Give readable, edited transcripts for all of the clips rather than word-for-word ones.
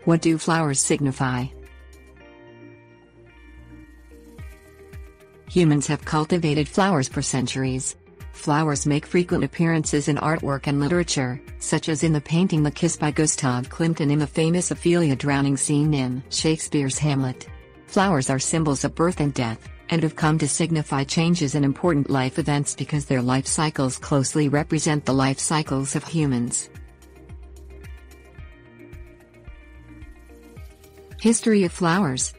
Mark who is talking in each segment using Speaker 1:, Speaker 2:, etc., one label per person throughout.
Speaker 1: What do flowers signify? Humans have cultivated flowers for centuries. Flowers make frequent appearances in artwork and literature, such as in the painting The Kiss by Gustave Klimt and in the famous Ophelia drowning scene in Shakespeare's Hamlet. Flowers are symbols of birth and death, and have come to signify changes in important life events because their life cycles closely represent the life cycles of humans. History of flowers.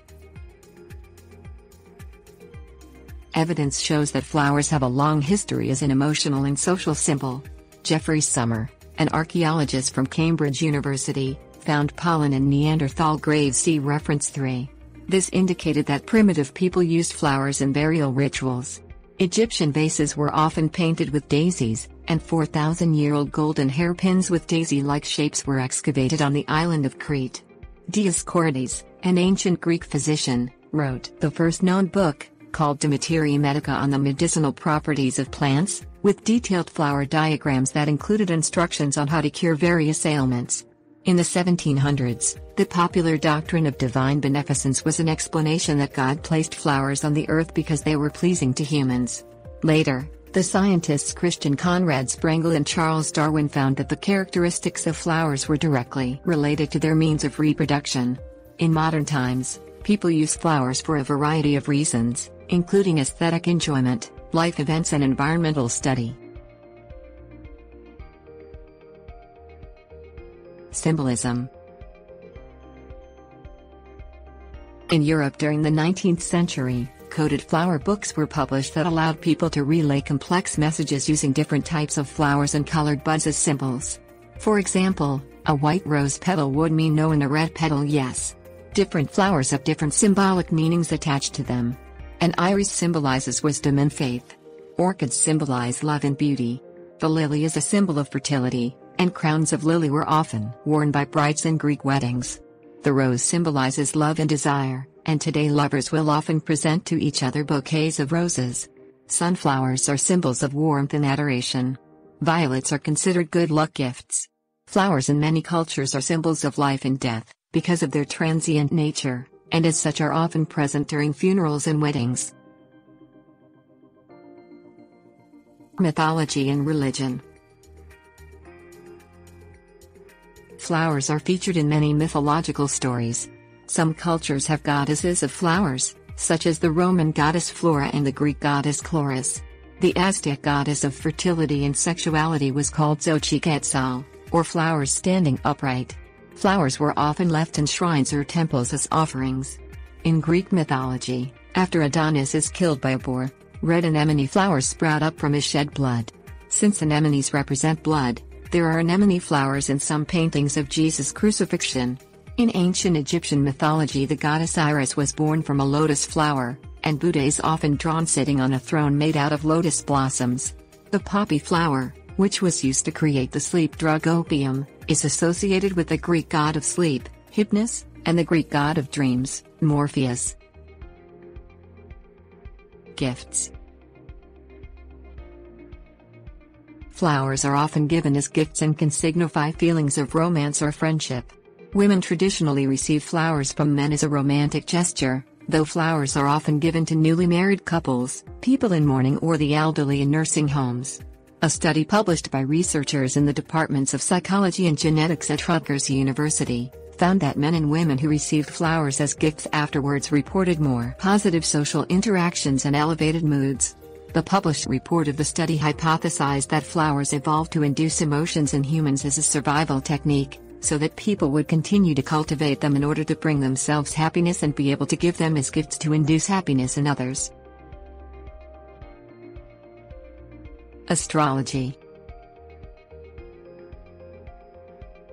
Speaker 1: Evidence shows that flowers have a long history as an emotional and social symbol. Geoffrey Summer, an archaeologist from Cambridge University, found pollen in Neanderthal graves, see reference 3. This indicated that primitive people used flowers in burial rituals. Egyptian vases were often painted with daisies, and 4,000-year-old golden hairpins with daisy-like shapes were excavated on the island of Crete. Dioscorides, an ancient Greek physician, wrote the first known book, called De Materia Medica, on the medicinal properties of plants, with detailed flower diagrams that included instructions on how to cure various ailments. In the 1700s, the popular doctrine of divine beneficence was an explanation that God placed flowers on the earth because they were pleasing to humans. Later, the scientists Christian Conrad Sprengel and Charles Darwin found that the characteristics of flowers were directly related to their means of reproduction. In modern times, people use flowers for a variety of reasons, including aesthetic enjoyment, life events, and environmental study. Symbolism. In Europe during the 19th century, coded flower books were published that allowed people to relay complex messages using different types of flowers and colored buds as symbols. For example, a white rose petal would mean no and a red petal yes. Different flowers have different symbolic meanings attached to them. An iris symbolizes wisdom and faith. Orchids symbolize love and beauty. The lily is a symbol of fertility, and crowns of lily were often worn by brides in Greek weddings. The rose symbolizes love and desire, and today lovers will often present to each other bouquets of roses. Sunflowers are symbols of warmth and adoration. Violets are considered good luck gifts. Flowers in many cultures are symbols of life and death, because of their transient nature, and as such are often present during funerals and weddings. Mythology and Religion. Flowers are featured in many mythological stories. Some cultures have goddesses of flowers, such as the Roman goddess Flora and the Greek goddess Chloris. The Aztec goddess of fertility and sexuality was called Xochiquetzal, or flowers standing upright. Flowers were often left in shrines or temples as offerings. In Greek mythology, after Adonis is killed by a boar, red anemone flowers sprout up from his shed blood. Since anemones represent blood, there are anemone flowers in some paintings of Jesus' crucifixion. In ancient Egyptian mythology, the goddess Iris was born from a lotus flower, and Buddha is often drawn sitting on a throne made out of lotus blossoms. The poppy flower, which was used to create the sleep drug opium, is associated with the Greek god of sleep, Hypnos, and the Greek god of dreams, Morpheus. Gifts. Flowers are often given as gifts and can signify feelings of romance or friendship. Women traditionally receive flowers from men as a romantic gesture, though flowers are often given to newly married couples, people in mourning, or the elderly in nursing homes. A study published by researchers in the departments of psychology and genetics at Rutgers University found that men and women who received flowers as gifts afterwards reported more positive social interactions and elevated moods. The published report of the study hypothesized that flowers evolved to induce emotions in humans as a survival technique, so that people would continue to cultivate them in order to bring themselves happiness and be able to give them as gifts to induce happiness in others. Astrology.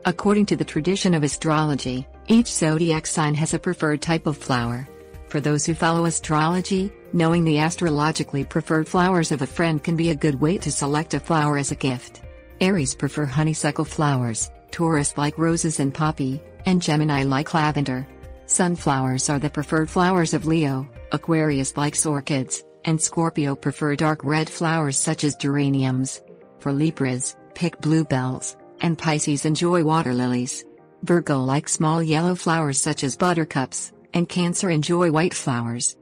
Speaker 1: According to the tradition of astrology, each zodiac sign has a preferred type of flower. For those who follow astrology, knowing the astrologically preferred flowers of a friend can be a good way to select a flower as a gift. Aries prefer honeysuckle flowers, Taurus like roses and poppy, and Gemini like lavender. Sunflowers are the preferred flowers of Leo, Aquarius likes orchids, and Scorpio prefer dark red flowers such as geraniums. For Libras, pick bluebells, and Pisces enjoy water lilies. Virgo like small yellow flowers such as buttercups, and Cancer enjoy white flowers.